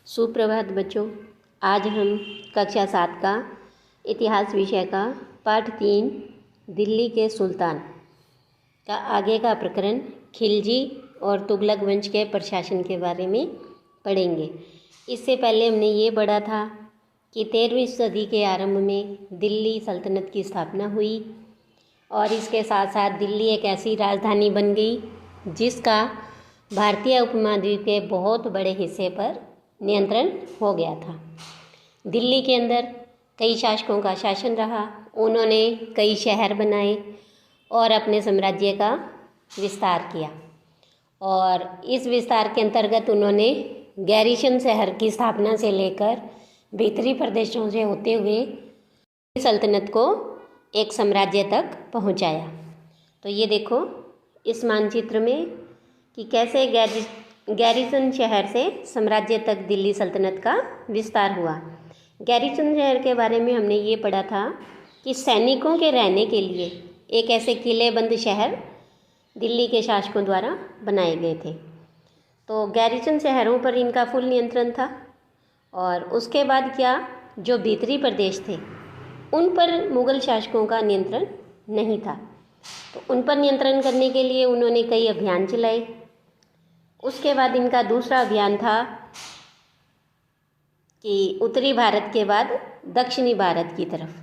सुप्रभात बच्चों। आज हम कक्षा 7 का इतिहास विषय का पाठ 3 दिल्ली के सुल्तान का आगे का प्रकरण खिलजी और तुगलक वंश के प्रशासन के बारे में पढ़ेंगे। इससे पहले हमने ये पढ़ा था कि 13वीं सदी के आरंभ में दिल्ली सल्तनत की स्थापना हुई और इसके साथ साथ दिल्ली एक ऐसी राजधानी बन गई जिसका भारतीय उपमहाद्वीप के बहुत बड़े हिस्से पर नियंत्रण हो गया था। दिल्ली के अंदर कई शासकों का शासन रहा। उन्होंने कई शहर बनाए और अपने साम्राज्य का विस्तार किया और इस विस्तार के अंतर्गत उन्होंने गैरीसन शहर की स्थापना से लेकर भीतरी प्रदेशों से होते हुए सल्तनत को एक साम्राज्य तक पहुंचाया। तो ये देखो इस मानचित्र में कि कैसे गैरीसन शहर से साम्राज्य तक दिल्ली सल्तनत का विस्तार हुआ। गैरीसन शहर के बारे में हमने ये पढ़ा था कि सैनिकों के रहने के लिए एक ऐसे किलेबंद शहर दिल्ली के शासकों द्वारा बनाए गए थे। तो गैरीसन शहरों पर इनका फुल नियंत्रण था और उसके बाद क्या जो भीतरी प्रदेश थे उन पर मुग़ल शासकों का नियंत्रण नहीं था। तो उन पर नियंत्रण करने के लिए उन्होंने कई अभियान चलाए। उसके बाद इनका दूसरा अभियान था कि उत्तरी भारत के बाद दक्षिणी भारत की तरफ,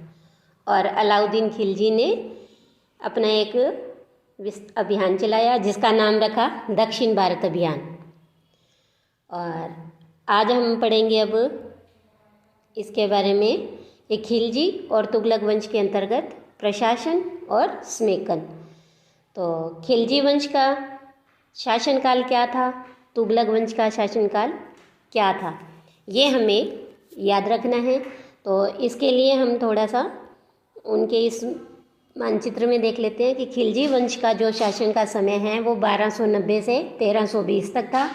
और अलाउद्दीन खिलजी ने अपना एक अभियान चलाया जिसका नाम रखा दक्षिण भारत अभियान। और आज हम पढ़ेंगे अब इसके बारे में ये खिलजी और तुगलक वंश के अंतर्गत प्रशासन और स्मेकन। तो खिलजी वंश का शासनकाल क्या था, तुगलक वंश का शासनकाल क्या था, ये हमें याद रखना है। तो इसके लिए हम थोड़ा सा उनके इस मानचित्र में देख लेते हैं कि खिलजी वंश का जो शासन का समय है वो 1290 से 1320 तक था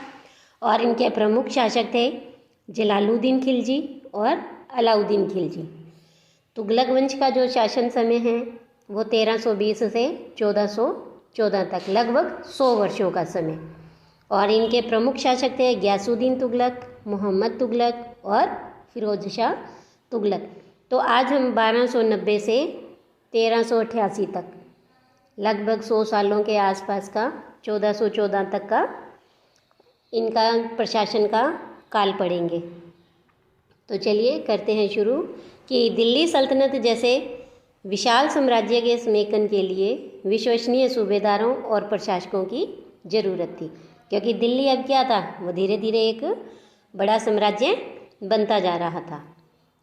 और इनके प्रमुख शासक थे जलालुद्दीन खिलजी और अलाउद्दीन खिलजी। तुगलक वंश का जो शासन समय है वो 1320 से 1414 तक, लगभग 100 वर्षों का समय, और इनके प्रमुख शासक थे गयासुद्दीन तुगलक, मोहम्मद तुगलक और फिरोज शाह तुगलक। तो आज हम 1290 से 1388 तक, लगभग 100 सालों के आसपास का 1414 तक का इनका प्रशासन का काल पढ़ेंगे। तो चलिए करते हैं शुरू कि दिल्ली सल्तनत जैसे विशाल साम्राज्य के स्मेकन के लिए विश्वसनीय सूबेदारों और प्रशासकों की ज़रूरत थी, क्योंकि दिल्ली अब क्या था, वो धीरे धीरे एक बड़ा साम्राज्य बनता जा रहा था।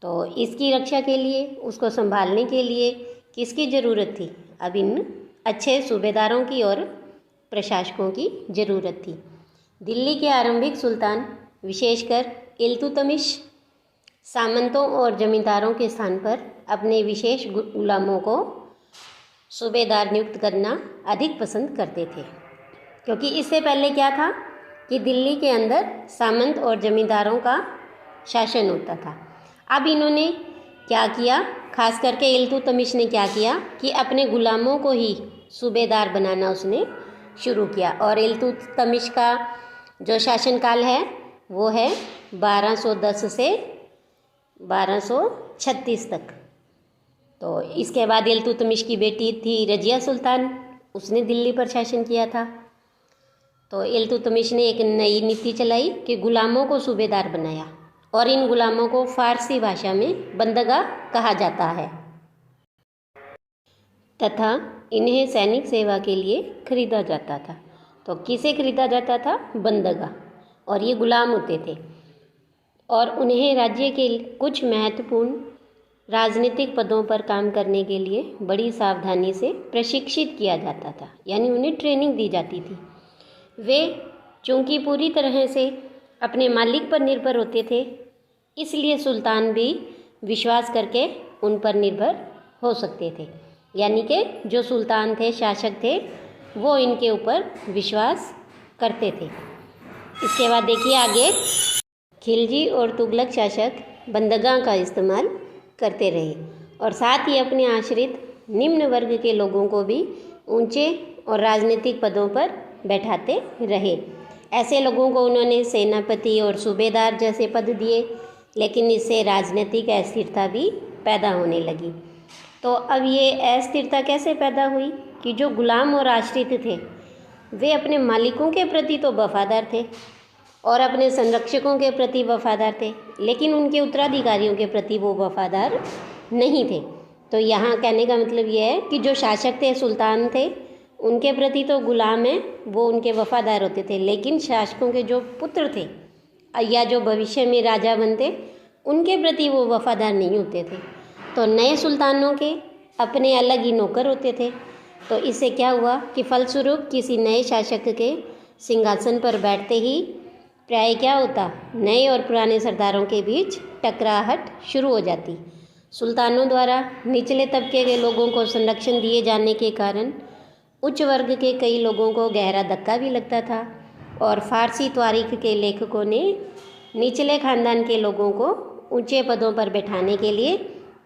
तो इसकी रक्षा के लिए, उसको संभालने के लिए किसकी ज़रूरत थी, अब इन अच्छे सूबेदारों की और प्रशासकों की ज़रूरत थी। दिल्ली के आरंभिक सुल्तान विशेषकर इल्तुतमिश सामंतों और जमींदारों के स्थान पर अपने विशेष गुलामों को सूबेदार नियुक्त करना अधिक पसंद करते थे, क्योंकि इससे पहले क्या था कि दिल्ली के अंदर सामंत और जमींदारों का शासन होता था। अब इन्होंने क्या किया, खास करके इल्तुतमिश ने क्या किया कि अपने गुलामों को ही सूबेदार बनाना उसने शुरू किया। और इल्तुतमिश का जो शासनकाल है वो है 1210 से 1236 तक। तो इसके बाद इल्तुतमिश की बेटी थी रजिया सुल्तान, उसने दिल्ली पर शासन किया था। तो इल्तुतमिश ने एक नई नीति चलाई कि गुलामों को सूबेदार बनाया और इन गुलामों को फारसी भाषा में बंदगा कहा जाता है तथा इन्हें सैनिक सेवा के लिए खरीदा जाता था। तो किसे खरीदा जाता था, बंदगा, और ये गुलाम होते थे और उन्हें राज्य के कुछ महत्वपूर्ण राजनीतिक पदों पर काम करने के लिए बड़ी सावधानी से प्रशिक्षित किया जाता था, यानी उन्हें ट्रेनिंग दी जाती थी। वे चूँकि पूरी तरह से अपने मालिक पर निर्भर होते थे, इसलिए सुल्तान भी विश्वास करके उन पर निर्भर हो सकते थे, यानी कि जो सुल्तान थे, शासक थे, वो इनके ऊपर विश्वास करते थे। इसके बाद देखिए आगे, खिलजी और तुगलक शासक बंदगा का इस्तेमाल करते रहे और साथ ही अपने आश्रित निम्न वर्ग के लोगों को भी ऊंचे और राजनीतिक पदों पर बैठाते रहे। ऐसे लोगों को उन्होंने सेनापति और सूबेदार जैसे पद दिए, लेकिन इससे राजनीतिक अस्थिरता भी पैदा होने लगी। तो अब ये अस्थिरता कैसे पैदा हुई कि जो गुलाम और आश्रित थे वे अपने मालिकों के प्रति तो वफादार थे और अपने संरक्षकों के प्रति वफादार थे, लेकिन उनके उत्तराधिकारियों के प्रति वो वफादार नहीं थे। तो यहाँ कहने का मतलब ये है कि जो शासक थे, सुल्तान थे, उनके प्रति तो गुलाम हैं, वो उनके वफादार होते थे, लेकिन शासकों के जो पुत्र थे या जो भविष्य में राजा बनते, उनके प्रति वो वफादार नहीं होते थे। तो नए सुल्तानों के अपने अलग ही नौकर होते थे। तो इससे क्या हुआ कि फलस्वरूप किसी नए शासक के सिंहासन पर बैठते ही प्राय क्या होता, नए और पुराने सरदारों के बीच टकराहट शुरू हो जाती। सुल्तानों द्वारा निचले तबके के लोगों को संरक्षण दिए जाने के कारण उच्च वर्ग के कई लोगों को गहरा धक्का भी लगता था और फारसी तारीख के लेखकों ने निचले खानदान के लोगों को ऊंचे पदों पर बैठाने के लिए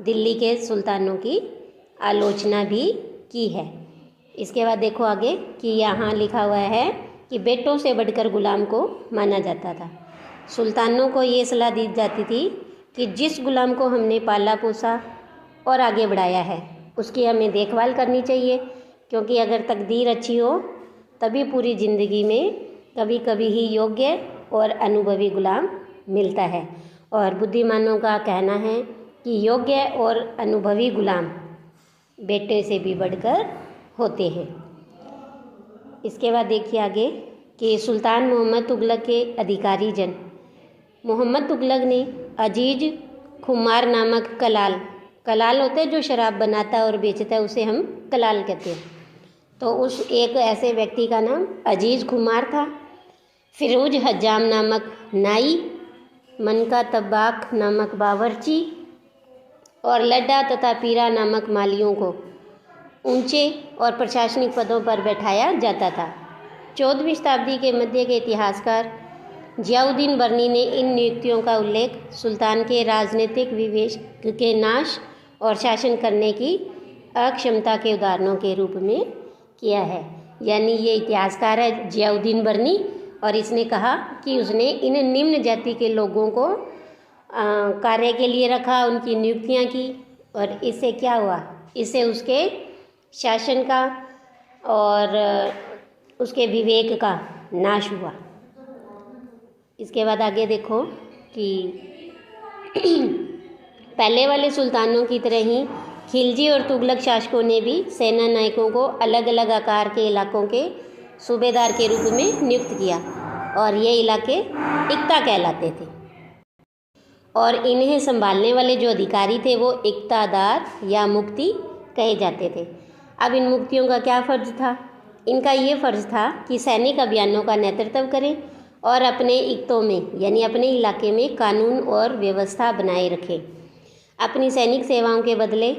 दिल्ली के सुल्तानों की आलोचना भी की है। इसके बाद देखो आगे कि यहाँ लिखा हुआ है कि बेटों से बढ़कर गुलाम को माना जाता था। सुल्तानों को ये सलाह दी जाती थी कि जिस गुलाम को हमने पाला पोसा और आगे बढ़ाया है उसकी हमें देखभाल करनी चाहिए, क्योंकि अगर तकदीर अच्छी हो तभी पूरी ज़िंदगी में कभी कभी ही योग्य और अनुभवी गुलाम मिलता है। और बुद्धिमानों का कहना है कि योग्य और अनुभवी गुलाम बेटे से भी बढ़कर होते हैं। इसके बाद देखिए आगे कि सुल्तान मोहम्मद तुगलक के अधिकारी जन मोहम्मद तुगलक ने अजीज खुमार नामक कलाल होते हैं जो शराब बनाता है और बेचता है, उसे हम कलाल कहते हैं। तो उस एक ऐसे व्यक्ति का नाम अजीज खुमार था। फिरोज हज्जाम नामक नाई, मनका तब्बाक नामक बावर्ची और लड्डा तथा पीरा नामक मालियों को ऊंचे और प्रशासनिक पदों पर बैठाया जाता था। 14वीं शताब्दी के मध्य के इतिहासकार जियाउद्दीन बर्नी ने इन नियुक्तियों का उल्लेख सुल्तान के राजनीतिक विवेक के नाश और शासन करने की अक्षमता के उदाहरणों के रूप में किया है। यानी ये इतिहासकार है जियाउद्दीन बर्नी, और इसने कहा कि उसने इन निम्न जाति के लोगों को कार्य के लिए रखा, उनकी नियुक्तियां की, और इससे क्या हुआ, इससे उसके शासन का और उसके विवेक का नाश हुआ। इसके बाद आगे देखो कि पहले वाले सुल्तानों की तरह ही खिलजी और तुगलक शासकों ने भी सेना नायकों को अलग अलग आकार के इलाकों के सूबेदार के रूप में नियुक्त किया, और ये इलाके इक्ता कहलाते थे। और इन्हें संभालने वाले जो अधिकारी थे वो इक्तादार या मुफ्ती कहे जाते थे। अब इन मुफ्तियों का क्या फ़र्ज था? इनका ये फ़र्ज था कि सैनिक अभियानों का नेतृत्व करें और अपने इक्तों में यानी अपने इलाके में कानून और व्यवस्था बनाए रखें। अपनी सैनिक सेवाओं के बदले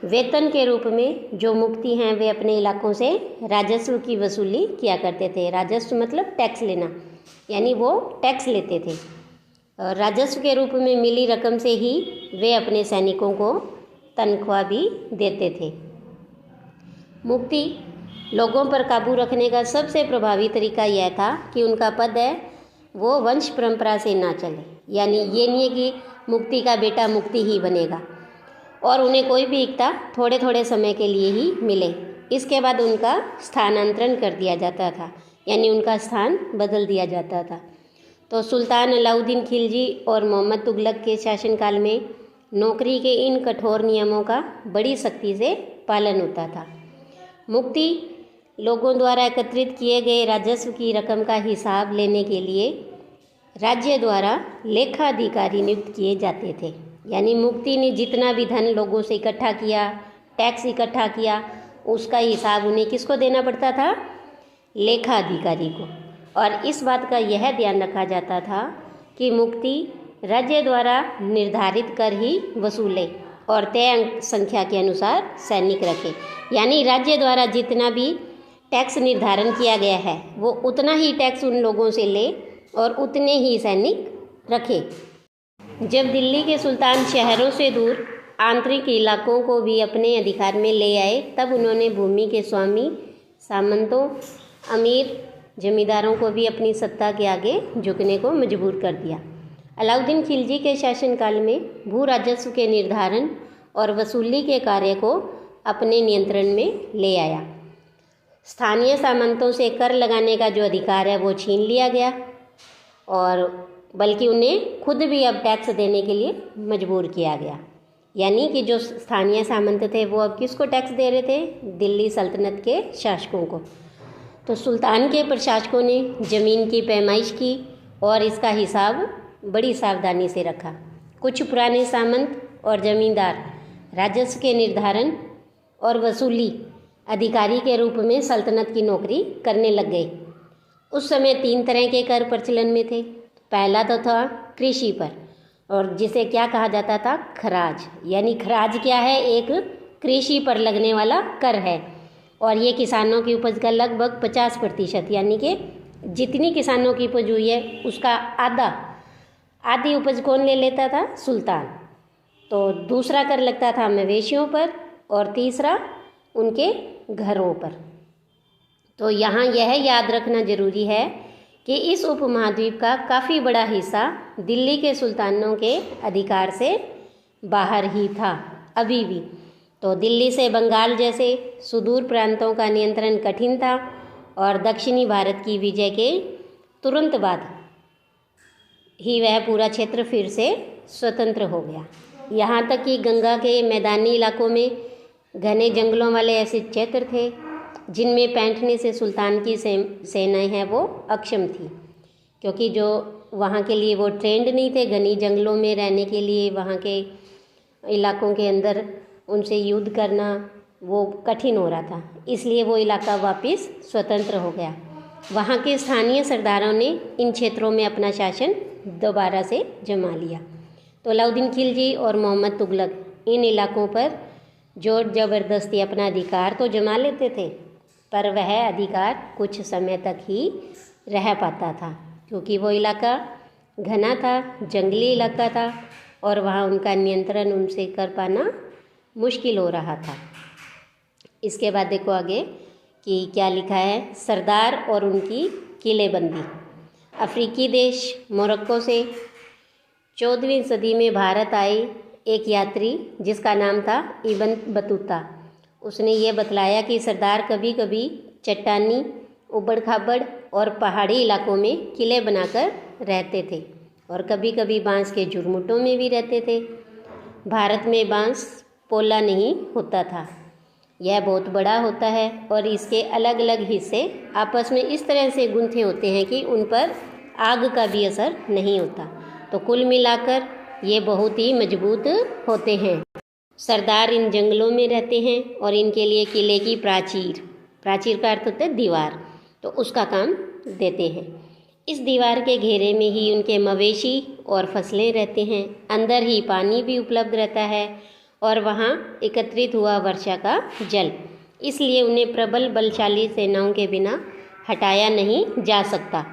वेतन के रूप में जो मुफ्ती हैं वे अपने इलाकों से राजस्व की वसूली किया करते थे। राजस्व मतलब टैक्स लेना, यानी वो टैक्स लेते थे, और राजस्व के रूप में मिली रकम से ही वे अपने सैनिकों को तनख्वाह भी देते थे। मुफ्ती लोगों पर काबू रखने का सबसे प्रभावी तरीका यह था कि उनका पद है वो वंश परंपरा से ना चले, यानी ये नहीं है कि मुफ्ती का बेटा मुफ्ती ही बनेगा, और उन्हें कोई भी इक्ता थोड़े थोड़े समय के लिए ही मिले। इसके बाद उनका स्थानांतरण कर दिया जाता था, यानी उनका स्थान बदल दिया जाता था। तो सुल्तान अलाउद्दीन खिलजी और मोहम्मद तुगलक के शासनकाल में नौकरी के इन कठोर नियमों का बड़ी सख्ती से पालन होता था। मुफ्ती लोगों द्वारा एकत्रित किए गए राजस्व की रकम का हिसाब लेने के लिए राज्य द्वारा लेखाधिकारी नियुक्त किए जाते थे। यानी मुफ्ती ने जितना भी धन लोगों से इकट्ठा किया, टैक्स इकट्ठा किया, उसका हिसाब उन्हें किसको देना पड़ता था? लेखाधिकारी को। और इस बात का यह ध्यान रखा जाता था कि मुफ्ती राज्य द्वारा निर्धारित कर ही वसूले और तय अंक संख्या के अनुसार सैनिक रखे। यानी राज्य द्वारा जितना भी टैक्स निर्धारण किया गया है वो उतना ही टैक्स उन लोगों से ले और उतने ही सैनिक रखे। जब दिल्ली के सुल्तान शहरों से दूर आंतरिक इलाकों को भी अपने अधिकार में ले आए, तब उन्होंने भूमि के स्वामी, सामंतों, अमीर, जमींदारों को भी अपनी सत्ता के आगे झुकने को मजबूर कर दिया। अलाउद्दीन खिलजी के शासनकाल में भू राजस्व के निर्धारण और वसूली के कार्य को अपने नियंत्रण में ले आया। स्थानीय सामंतों से कर लगाने का जो अधिकार है वो छीन लिया गया और बल्कि उन्हें खुद भी अब टैक्स देने के लिए मजबूर किया गया। यानी कि जो स्थानीय सामंत थे वो अब किसको टैक्स दे रहे थे? दिल्ली सल्तनत के शासकों को। तो सुल्तान के प्रशासकों ने ज़मीन की पैमाइश की और इसका हिसाब बड़ी सावधानी से रखा। कुछ पुराने सामंत और जमींदार राजस्व के निर्धारण और वसूली अधिकारी के रूप में सल्तनत की नौकरी करने लग गए। उस समय 3 तरह के कर प्रचलन में थे। पहला तो था कृषि पर, और जिसे क्या कहा जाता था? खराज। यानी खराज क्या है? एक कृषि पर लगने वाला कर है और ये किसानों की उपज का लगभग 50%, यानी कि जितनी किसानों की उपज हुई है उसका आधी उपज कौन ले लेता था? सुल्तान। तो दूसरा कर लगता था मवेशियों पर और तीसरा उनके घरों पर। तो यहाँ यह याद रखना जरूरी है कि इस उपमहाद्वीप का काफ़ी बड़ा हिस्सा दिल्ली के सुल्तानों के अधिकार से बाहर ही था अभी भी। तो दिल्ली से बंगाल जैसे सुदूर प्रांतों का नियंत्रण कठिन था और दक्षिणी भारत की विजय के तुरंत बाद ही वह पूरा क्षेत्र फिर से स्वतंत्र हो गया। यहाँ तक कि गंगा के मैदानी इलाकों में घने जंगलों वाले ऐसे क्षेत्र थे जिनमें पैंठने से सुल्तान की सेनाएं हैं वो अक्षम थी, क्योंकि जो वहाँ के लिए वो ट्रेंड नहीं थे घनी जंगलों में रहने के लिए। वहाँ के इलाकों के अंदर उनसे युद्ध करना वो कठिन हो रहा था, इसलिए वो इलाका वापस स्वतंत्र हो गया। वहाँ के स्थानीय सरदारों ने इन क्षेत्रों में अपना शासन दोबारा से जमा लिया। तो अलाउद्दीन खिलजी और मोहम्मद तुगलक इन इलाकों पर जोर ज़बरदस्ती अपना अधिकार तो जमा लेते थे, पर वह अधिकार कुछ समय तक ही रह पाता था, क्योंकि वो इलाका घना था, जंगली इलाका था और वहाँ उनका नियंत्रण उनसे कर पाना मुश्किल हो रहा था। इसके बाद देखो आगे कि क्या लिखा है। सरदार और उनकी किलेबंदी। अफ्रीकी देश मोरक्को से 14वीं सदी में भारत आए एक यात्री जिसका नाम था इब्न बतूता। उसने ये बतलाया कि सरदार कभी कभी चट्टानी, उबड़ खाबड़ और पहाड़ी इलाकों में किले बनाकर रहते थे और कभी कभी बांस के झुरमुटों में भी रहते थे। भारत में बांस पोला नहीं होता था, यह बहुत बड़ा होता है और इसके अलग अलग हिस्से आपस में इस तरह से गुंथे होते हैं कि उन पर आग का भी असर नहीं होता। तो कुल मिलाकर ये बहुत ही मजबूत होते हैं। सरदार इन जंगलों में रहते हैं और इनके लिए किले की प्राचीर का अर्थ होता है दीवार, तो उसका काम देते हैं। इस दीवार के घेरे में ही उनके मवेशी और फसलें रहते हैं। अंदर ही पानी भी उपलब्ध रहता है और वहाँ एकत्रित हुआ वर्षा का जल, इसलिए उन्हें प्रबल बलशाली सेनाओं के बिना हटाया नहीं जा सकता।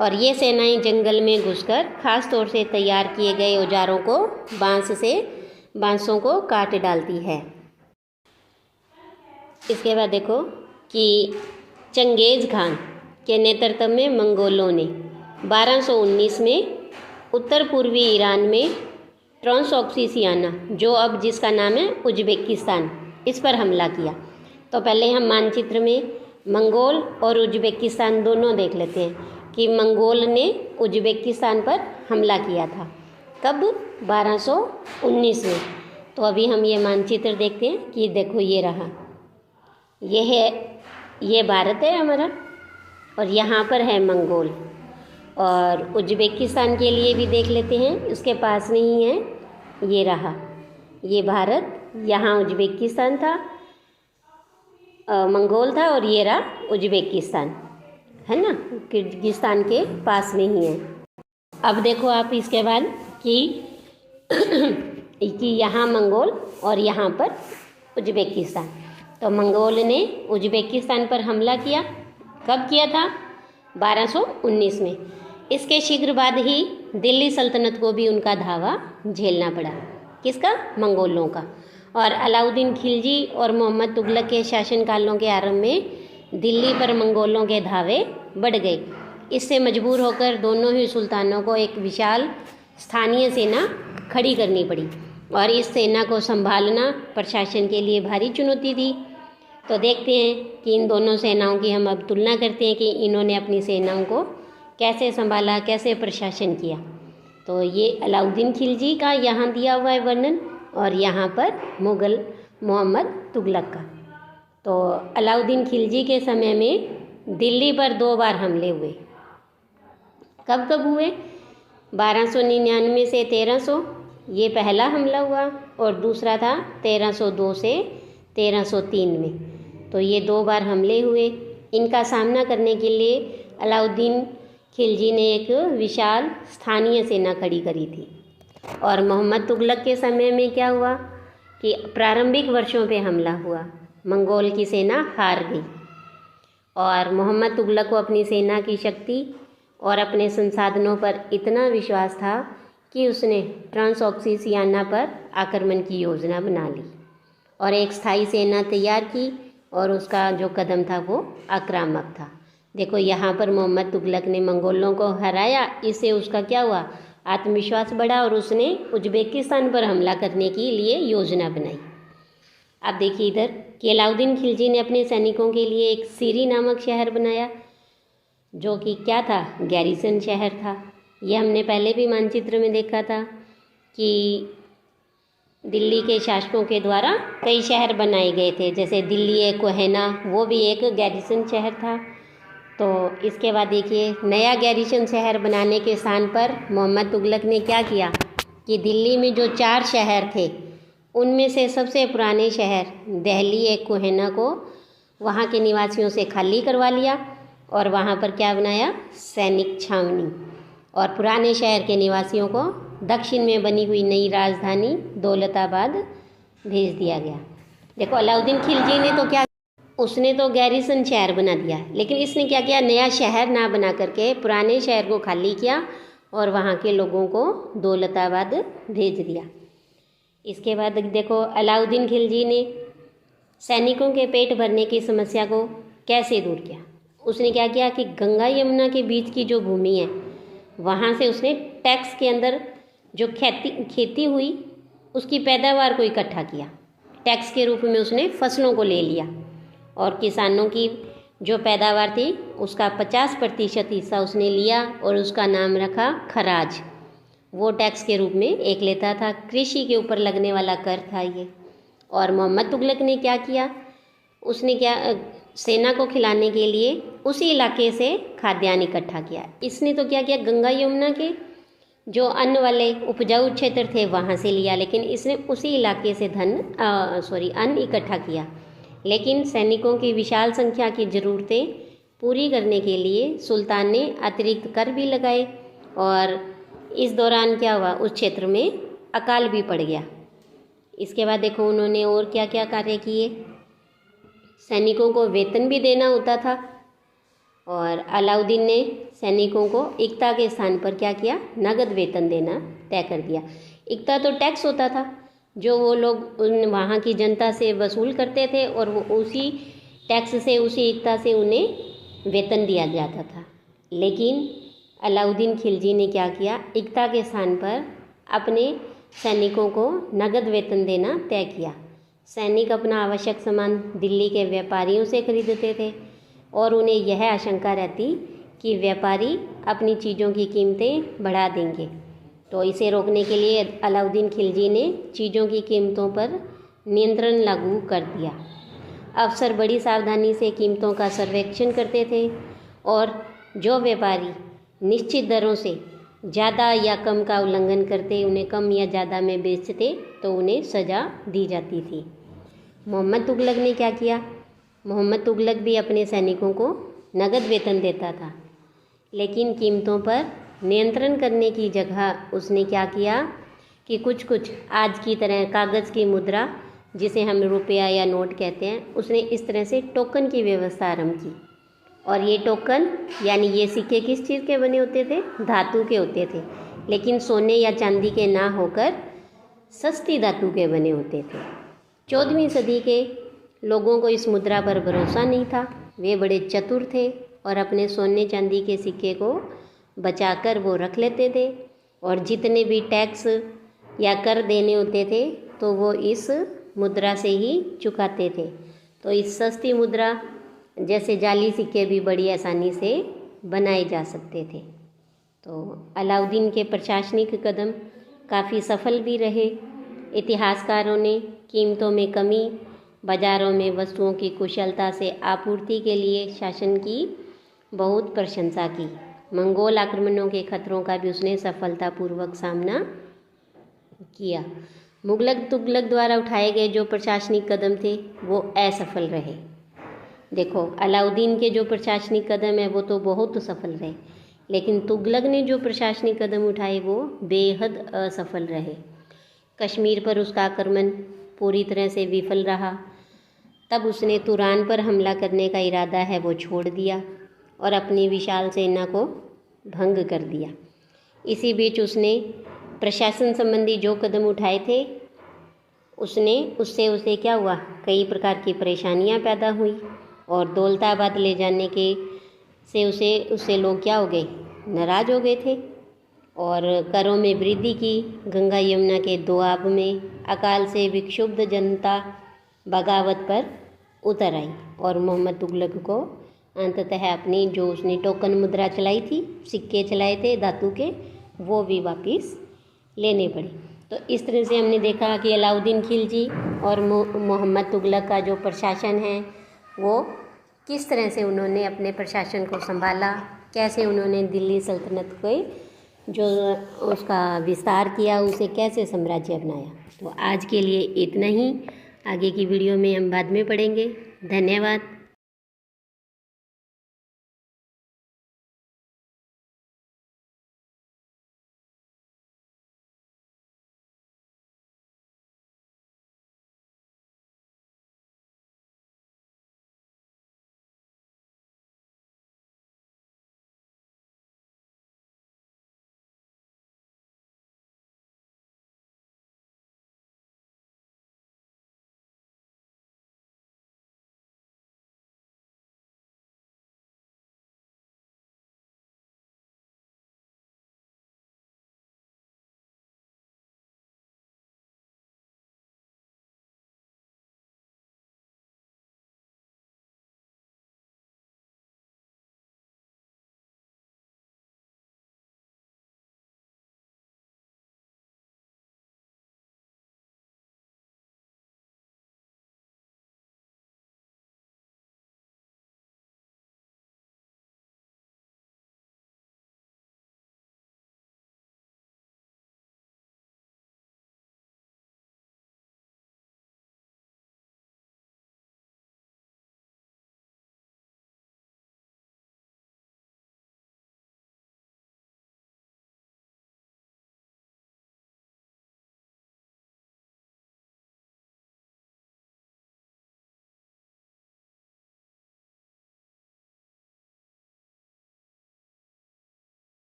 और ये सेनाएं जंगल में घुसकर खास तौर से तैयार किए गए औजारों को बांसों को काट डालती है। इसके बाद देखो कि चंगेज़ खान के नेतृत्व में मंगोलों ने 1219 में उत्तर पूर्वी ईरान में ट्रांसऑक्सिसियाना, जो अब जिसका नाम है उज्बेकिस्तान, इस पर हमला किया। तो पहले हम मानचित्र में मंगोल और उज्बेकिस्तान दोनों देख लेते हैं कि मंगोल ने उज्बेकिस्तान पर हमला किया था कब? 1219 में। तो अभी हम ये मानचित्र देखते हैं कि देखो ये रहा, ये भारत है हमारा और यहाँ पर है मंगोल। और उज्बेकिस्तान के लिए भी देख लेते हैं, उसके पास में ही है, ये रहा, ये भारत, यहाँ उज्बेकिस्तान था, मंगोल था और ये रहा उज्बेकिस्तान, है ना, किर्गिस्तान के पास में ही है। अब देखो आप इसके बाद कि यहाँ मंगोल और यहाँ पर उज्बेकिस्तान। तो मंगोल ने उज्बेकिस्तान पर हमला किया, कब किया था? 1219 में। इसके शीघ्र बाद ही दिल्ली सल्तनत को भी उनका धावा झेलना पड़ा। किसका? मंगोलों का। और अलाउद्दीन खिलजी और मोहम्मद तुगलक के शासनकालों के आरंभ में दिल्ली पर मंगोलों के धावे बढ़ गए। इससे मजबूर होकर दोनों ही सुल्तानों को एक विशाल स्थानीय सेना खड़ी करनी पड़ी और इस सेना को संभालना प्रशासन के लिए भारी चुनौती थी। तो देखते हैं कि इन दोनों सेनाओं की हम अब तुलना करते हैं कि इन्होंने अपनी सेनाओं को कैसे संभाला, कैसे प्रशासन किया। तो ये अलाउद्दीन खिलजी का यहाँ दिया हुआ है वर्णन और यहाँ पर मुग़ल मोहम्मद तुगलक का। तो अलाउद्दीन खिलजी के समय में दिल्ली पर 2 बार हमले हुए। कब कब हुए? 1299 से 1300 ये पहला हमला हुआ और दूसरा था 1302 से 1303 में। तो ये 2 बार हमले हुए। इनका सामना करने के लिए अलाउद्दीन खिलजी ने एक विशाल स्थानीय सेना खड़ी करी थी। और मोहम्मद तुगलक के समय में क्या हुआ कि प्रारंभिक वर्षों पे हमला हुआ, मंगोल की सेना हार गई और मोहम्मद तुगलक को अपनी सेना की शक्ति और अपने संसाधनों पर इतना विश्वास था कि उसने ट्रांसऑक्सिसियाना पर आक्रमण की योजना बना ली और एक स्थायी सेना तैयार की और उसका जो कदम था वो आक्रामक था। देखो यहाँ पर मोहम्मद तुगलक ने मंगोलों को हराया, इससे उसका क्या हुआ, आत्मविश्वास बढ़ा और उसने उज्बेकिस्तान पर हमला करने के लिए योजना बनाई। अब देखिए इधर कि अलाउद्दीन खिलजी ने अपने सैनिकों के लिए एक सीरी नामक शहर बनाया जो कि क्या था, गैरिसन शहर था। यह हमने पहले भी मानचित्र में देखा था कि दिल्ली के शासकों के द्वारा कई शहर बनाए गए थे, जैसे दिल्ली एक कोहेना, वो भी एक गैरिसन शहर था। तो इसके बाद देखिए नया गैरिसन शहर बनाने के स्थान पर मोहम्मद तुगलक ने क्या किया कि दिल्ली में जो 4 शहर थे उनमें से सबसे पुराने शहर दिल्ली एक कोहेना को वहाँ के निवासियों से खाली करवा लिया और वहाँ पर क्या बनाया, सैनिक छावनी, और पुराने शहर के निवासियों को दक्षिण में बनी हुई नई राजधानी दौलताबाद भेज दिया गया। देखो अलाउद्दीन खिलजी ने तो क्या, उसने तो गैरिसन शहर बना दिया, लेकिन इसने क्या किया, नया शहर ना बना करके पुराने शहर को खाली किया और वहाँ के लोगों को दौलताबाद भेज दिया। इसके बाद देखो अलाउद्दीन खिलजी ने सैनिकों के पेट भरने की समस्या को कैसे दूर किया। उसने क्या किया कि गंगा यमुना के बीच की जो भूमि है वहाँ से उसने टैक्स के अंदर जो खेती हुई उसकी पैदावार को इकट्ठा किया, टैक्स के रूप में उसने फसलों को ले लिया और किसानों की जो पैदावार थी उसका 50% हिस्सा उसने लिया और उसका नाम रखा खराज। वो टैक्स के रूप में एक लेता था, कृषि के ऊपर लगने वाला कर था ये। और मोहम्मद तुगलक ने क्या किया, उसने क्या, सेना को खिलाने के लिए उसी इलाके से खाद्यान्न इकट्ठा किया। इसने तो क्या किया, गंगा यमुना के जो अन्न वाले उपजाऊ क्षेत्र थे वहाँ से लिया, लेकिन इसने उसी इलाके से अन्न इकट्ठा किया। लेकिन सैनिकों की विशाल संख्या की ज़रूरतें पूरी करने के लिए सुल्तान ने अतिरिक्त कर भी लगाए और इस दौरान क्या हुआ, उस क्षेत्र में अकाल भी पड़ गया। इसके बाद देखो उन्होंने और क्या क्या कार्य किए। सैनिकों को वेतन भी देना होता था और अलाउद्दीन ने सैनिकों को इक्ता के स्थान पर क्या किया, नगद वेतन देना तय कर दिया। इक्ता तो टैक्स होता था जो वो लोग वहाँ की जनता से वसूल करते थे और वो उसी टैक्स से, उसी इक्ता से उन्हें वेतन दिया जाता था। लेकिन अलाउद्दीन खिलजी ने क्या किया, इक्ता के स्थान पर अपने सैनिकों को नगद वेतन देना तय किया। सैनिक अपना आवश्यक सामान दिल्ली के व्यापारियों से खरीदते थे और उन्हें यह आशंका रहती कि व्यापारी अपनी चीज़ों की कीमतें बढ़ा देंगे। तो इसे रोकने के लिए अलाउद्दीन खिलजी ने चीज़ों की कीमतों पर नियंत्रण लागू कर दिया। अफसर बड़ी सावधानी से कीमतों का सर्वेक्षण करते थे और जो व्यापारी निश्चित दरों से ज़्यादा या कम का उल्लंघन करते, उन्हें कम या ज़्यादा में बेचते तो उन्हें सज़ा दी जाती थी। मोहम्मद तुगलक ने क्या किया, मोहम्मद तुगलक भी अपने सैनिकों को नगद वेतन देता था, लेकिन कीमतों पर नियंत्रण करने की जगह उसने क्या किया कि कुछ आज की तरह कागज़ की मुद्रा, जिसे हम रुपया या नोट कहते हैं, उसने इस तरह से टोकन की व्यवस्था आरंभ की। और ये टोकन यानी ये सिक्के किस चीज़ के बने होते थे, धातु के होते थे, लेकिन सोने या चांदी के ना होकर सस्ती धातु के बने होते थे। 14वीं सदी के लोगों को इस मुद्रा पर भरोसा नहीं था, वे बड़े चतुर थे और अपने सोने चांदी के सिक्के को बचाकर वो रख लेते थे, और जितने भी टैक्स या कर देने होते थे तो वो इस मुद्रा से ही चुकाते थे। तो इस सस्ती मुद्रा जैसे जाली सिक्के भी बड़ी आसानी से बनाए जा सकते थे। तो अलाउद्दीन के प्रशासनिक कदम काफ़ी सफल भी रहे। इतिहासकारों ने कीमतों में कमी, बाज़ारों में वस्तुओं की कुशलता से आपूर्ति के लिए शासन की बहुत प्रशंसा की। मंगोल आक्रमणों के खतरों का भी उसने सफलतापूर्वक सामना किया। मुगलक तुगलक द्वारा उठाए गए जो प्रशासनिक कदम थे वो असफल रहे। देखो, अलाउद्दीन के जो प्रशासनिक कदम है वो तो बहुत सफल रहे, लेकिन तुगलक ने जो प्रशासनिक कदम उठाए वो बेहद असफल रहे। कश्मीर पर उसका आक्रमण पूरी तरह से विफल रहा। तब उसने तुरान पर हमला करने का इरादा है वो छोड़ दिया और अपनी विशाल सेना को भंग कर दिया। इसी बीच उसने प्रशासन संबंधी जो कदम उठाए थे उससे उसे क्या हुआ, कई प्रकार की परेशानियां पैदा हुई, और दौलताबाद ले जाने के से उससे लोग क्या हो गए, नाराज़ हो गए थे, और करों में वृद्धि की। गंगा यमुना के दोआब में अकाल से विक्षुब्ध जनता बगावत पर उतर आई, और मोहम्मद तुगलक को अंततः अपनी जो उसने टोकन मुद्रा चलाई थी, सिक्के चलाए थे धातु के, वो भी वापस लेने पड़े। तो इस तरह से हमने देखा कि अलाउद्दीन खिलजी और मोहम्मद तुगलक का जो प्रशासन है वो किस तरह से उन्होंने अपने प्रशासन को संभाला, कैसे उन्होंने दिल्ली सल्तनत को जो उसका विस्तार किया, उसे कैसे साम्राज्य बनाया। तो आज के लिए इतना ही, आगे की वीडियो में हम बाद में पढ़ेंगे। धन्यवाद।